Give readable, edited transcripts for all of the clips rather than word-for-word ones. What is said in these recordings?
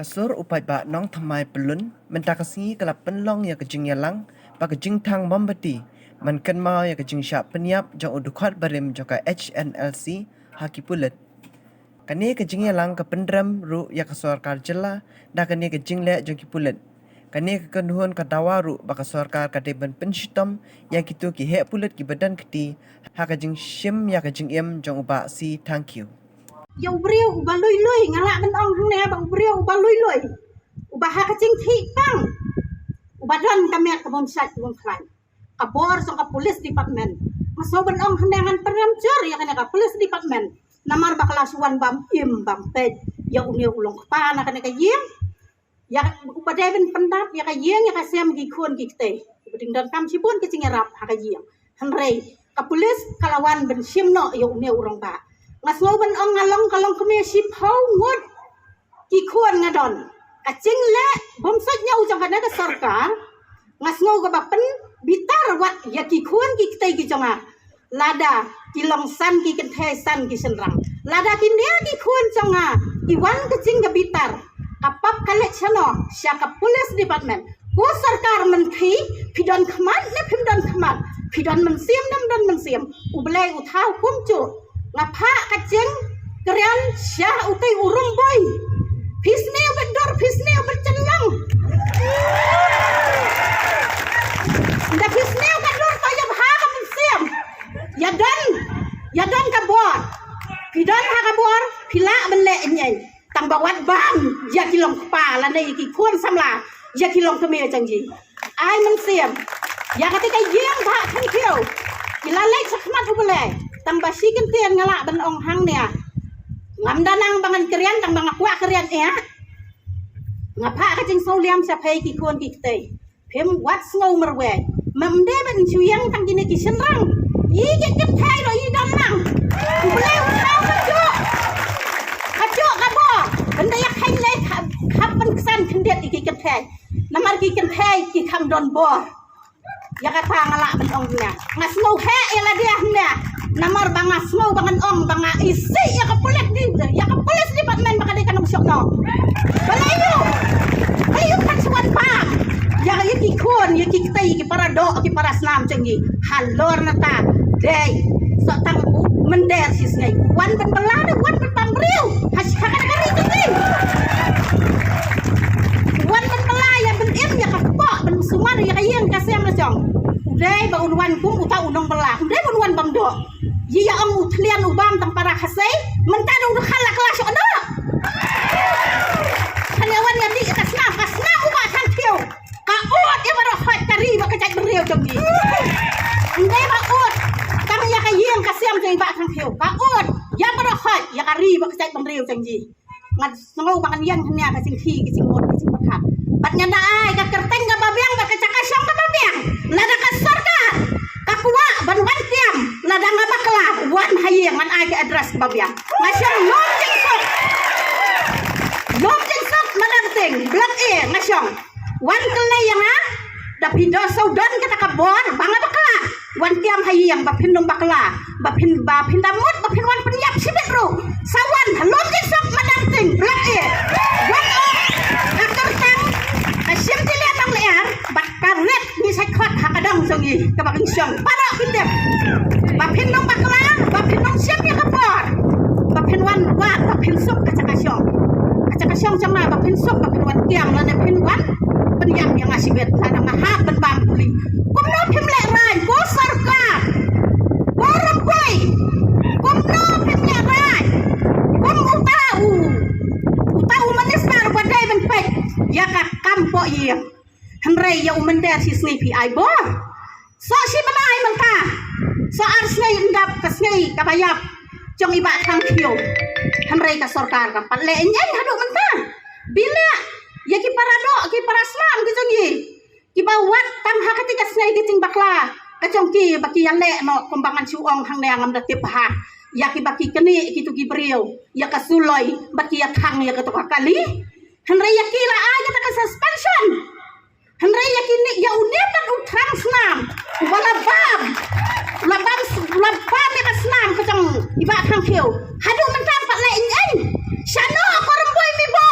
kasur upai ba nong thamai pelun mentakasi kelap penlong ya kejing yalang ba kejing thang mombati man kan mau ya kejing syak peniap jong udukhat barim joka HNLC haki pulet kani kejing yalang ke pendram ru ya kasur karjela da kani kejing le jong ki pulet kani kekenduhan katawa ru ba kasur kar kadeban penshitom ya kitu ki he pulet ki badan keti ha kejing shim ya kejing em jong uba si thank you Yang beriau ubah lui ngalak ben ong hang ne bang beriau ubah lui ubah ha kacing thi pang ubah dan kami ke bom sat bom klan kabor so ka police department maso ben ong hang ngan peram jor ya kana ka police department namar bakala suwan bam im bam pej ya unia ulong pa na kana ka yeng ya ubah dai ben pendap ya ka yeng ya ka sem gi khon gi te beding dan kam sipun kacing rap ha ka yeng han rei ka police kalawan ben simno ya unia urang ba ngaslo ben ong ngalong kalong keme sip hau ngut ki khuan ngadon kacing le bom sat nyau jang kana ka sarkar ngaslo ka bapen bitar wat ya ki khuan ki tai ki jonga lada ki longsan ki kenthe san ki senrang lada ki ne ki khuan jonga iwan kacing ka bitar kapap kale chano syaka police department ko sarkar mentri pidon khmat ne pidon khmat pidon mensiam nam don mensiam ublai uthau kumcu ngapa kacing kerian syah utai urung boy pisneu bedor pisneu bercelang nda pisneu kador kaya ha mensiam yadan kabor pidan ha kabor pila benle nyai tang bawat bang ya kilong kepala nei ki khon samla ya kilong keme janji ai mensiam ya ketika yeng tha than kieu ilalai sakmat ubelai tambah si kentian ngalak ben ong hang nia ngam danang bangan kerian tang bang akwa kerian ya ngapa kacing sauliam sapai ki kon ki tei pem wat ngau merwe memde ben chuyang tang kini ki senrang yi ke ketai lo yi danang boleh utau kajo kabo benda yak hai le khap ben kesan kendet ki ketai namar ki ketai ki kham don bo ya kata ngalak ben ong nia ngas ngau he ela dia nia namar bangas mau bangan ong banga isi ya ka police department baka dekan ng syok no balayo kan suwan pa ya ki kon ya ki tay ki para do ki para snam cengi halor na ta day so tang mender sis ngai wan ben belada wan ben pamriu has hakan kari cengi wan ben belaya ben im ya ka po ben sumar ya kayeng kasem na jong day ba unwan kum uta unong bela day unwan bam do Iya ang utlian ubam tang para kasay mentado udah kala kelas ono kanyawan yang di kasna uba tang tiyo kaot ya baru hot kari ba kacak beriau jogi ndai ba ot tang ya kayeng kasiam jeng ba tang tiyo kaot ya baru hot ya kari ba kacak beriau janji ngat ngau bangan yang hanya kacing thi kacing mot kacing makan batnya dai ka kerteng ka babiang ba kacak kasyam ka babiang lada ka sarkar ka kuwa ban wan tiam lada ngabakla wan hayeng man ai ke address ke babiang ngasyong lom jengsok mananteng blak ngasyong wan kelai yang da pindo saudan kata kabor banga bakla wan tiam hayeng ba pindong bakla ba pindamut ba pinwan penyap sibet ro sawan lom jengsok mananteng blak wan akar tang asyam tilian nang lear bat karet ni sakot hakadang songi kabaking syong para pindem ba pindong bakla ba pindong syam ya kapor ba pinwan wat ba pinsok kacakasyong cama ba pinsok ba pinwan tiang la ne pinwan penyam yang asibet lana mahap ben bambuli kumno pimle ran ko sarkar ko rampoy kumno pimle ran kum utau manisar badai ben pek ya ka kampo iya henrei ya umender si snipi ai bo so si manai menta so arsnei ndap kasnei kabayap jong iba tang kiyo henrei ka sarkar ka patle nyai hadu menta bila ya ki para slam ki jongi ki bawat tam ha ketika snai ki ting bakla ka jongki baki yale no kumbangan suong hang ne ngam datip ha ya ki baki keni ki tu ki beriau ya ka suloi baki ya thang ya ka to kali henrei ya ki la aja ta suspension henrei ya ki ni ya unetan utrang snam wala bab labam ya snam ka jong iba thang kiyo hadu mentam patle nyai shano ko remboy mi bo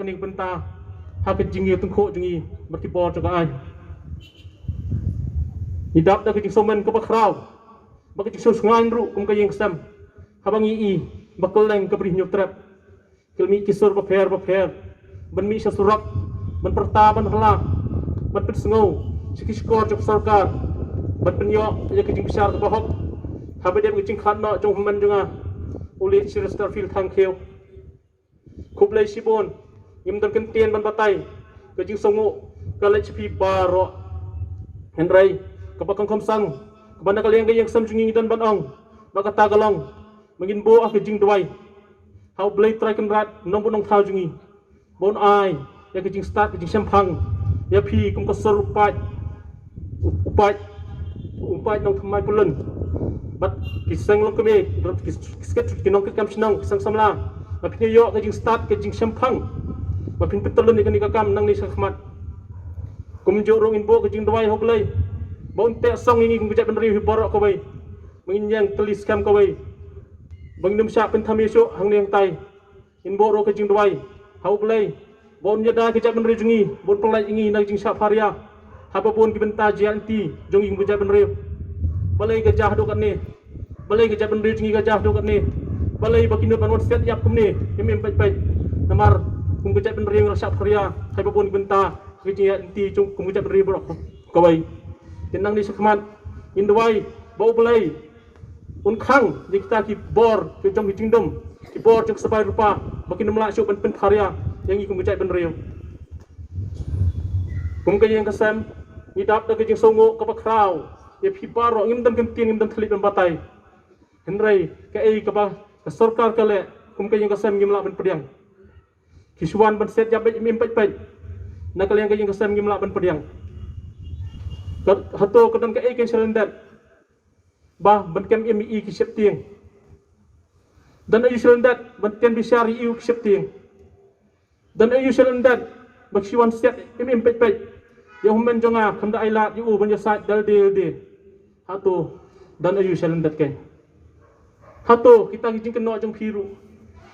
kening benta ha ke jingi tungkho jingi berti bor jaga ai hidap da ke jing somen ke bakrau bagi jing sungai ru kum ke yang sam habang i bakal leng ke bri nyutrap kilmi kisur ba pher ban mi surak ban perta ban hala ban pit sngau sikis kor jok sarkar ban penyo ya ke jing besar ke bahok habe dem ke jing khat no jong man jonga uli sirastar fil thang kheu kublai sibon yim dan kentien ban batai ke jing songo kala chpi baro henrai kapakang komsang kabanda kaliang ke yang sam jungi dan ban ong baka tagalong mangin bo ak jing dwai how blade try kan rat nong nong thau jungi bon ai ya ke jing start ke jing sampang ya phi kum ko sor upai nong thamai pulun bat kisang long keme kisket kinong kam sinong kisang samla mapin yo ke jing start ke jing sampang mapin petulun ni kam nang ni sakhmat kum jo rong in bo ke jing dwai ho blai bon te song ini kum bijak ben riu borok ko bai mangin yang telis kam ko bai bang num sya pen thami so hang neng tai in bo ro ke jing dwai hau blai bon yada ke jak ben riu jungi bon pelai ingi nang jing safaria haba pun ki benta janti jongi kum bijak ben riu balai ke jah do kat ni balai ke jak ben riu jungi ke jah do kat ni balai bakinut man set yap kum ni em pai namar kum bijak ben riu safaria haba pun ki benta ke jing janti jong kum bijak ben riu borok ko bai tenang ni sakmat in dwai bau balai un khang di kita ki bor ke jong ki tingdom ki bor jong sabai rupa bakin mla syuk ben karya yang ikum gejai ben riu kum ke yang kesem ngidap da ke jing songo ke bakrau ye phi baro ngim dan kentien ngim dan thlip ben batai henrai ke ei ke ba ke sarkar kale kum ke yang kesem ngim la ben pediang ki suwan ben set jab im pai na kale yang ke yang kesem ngim la ben pediang hato kadang ke ei ken selendat bah ban kem mi ki sep tieng dan ayu selendat ban ken bisari iu ki sep tieng dan ayu selendat bak siwan set im pet ya hummen jonga khanda aila yu ban ya sa dal de hato dan ayu selendat ken hato kita kijing keno jong phiru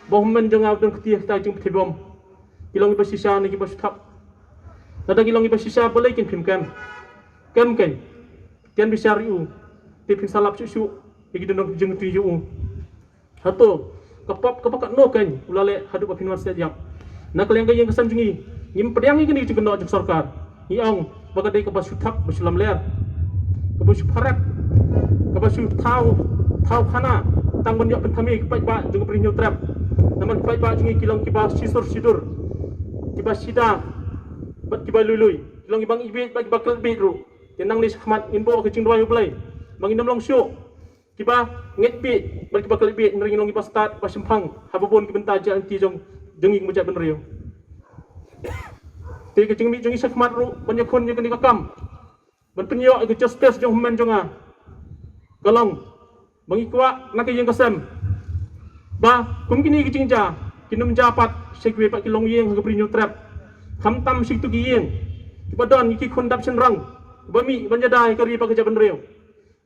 bah hummen jonga dan ketia kita jing thibom kilong ba sisa ni ki ba thap nada kilong ba sisa boleh ken phim ken ken bisari iu tipin salap susu igi dendong jeng tuju hato kapak no kan ulale hadu apin war sejak nak yang kesam jungi ngim pedang ini jeng no jeng sarkar iong baga dei kabasu thap basulam ler kabasu parat kabasu tau khana tang ban yok penthami pai ba jeng prinyo trap naman pai ba jungi kilong kibas sidur kibas sida bat kibas lului kilong ibang ibi bagi bakal biru tenang ni sahmat info ke jeng dua play mangindam long syuk kiba nget pi bal kiba kali pi nering long kiba start ba sempang habubon ki benta ja anti jong jengi mujak ben riu te ke jengmi jengi sakmat ru banyak kon je keni kakam ban penyo ke justice jong men jonga galong bangi kwa nak yang kesem ba kum kini ki jingja kinum japat sekwe pak kilong yeng ke prinyo trap kham tam sik tu gi yeng kiba don ki khondap senrang bami banjadai kari pak ke ben riu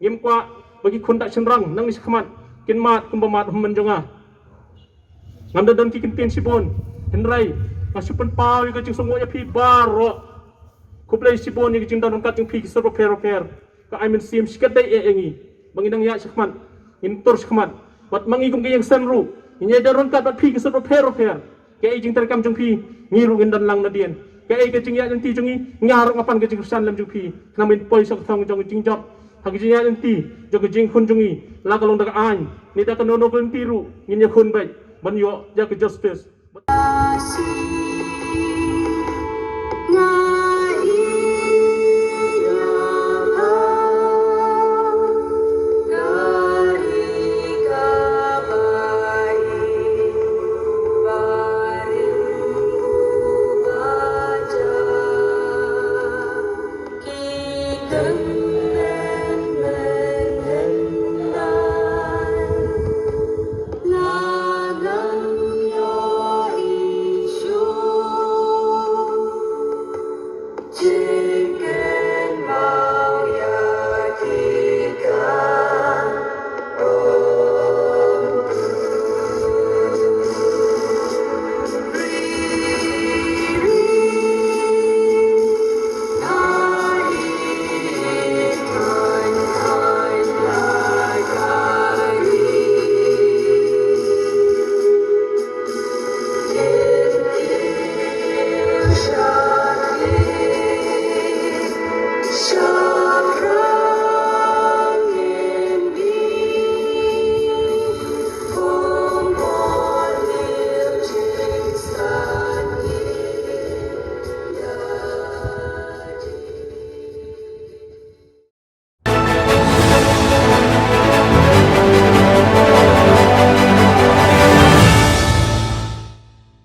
ngim kwa bagi kondak senrang nang ni sakmat kin mat kumbamat hummen jonga ngam dan ki kentien sibon henrai masupen pawi ke jing songo ya pi baro kuplai sibon ni jing dan kat jing pi serbo per ka I mean sim sikadai engi manginang ya sakmat intur sakmat bat mangi kum ke yang senru inya daron kat bat pi serbo per ke jing terkam jing pi ngiru dan lang nadien ke jing ya nanti jungi ngarang apan ke jing san lam jing pi namin poi sak thong jong jing job haginya nanti jaga jing kunjungi la kalong daga an ni da kanono kun tiru nginya kun bai ban yo jaga justice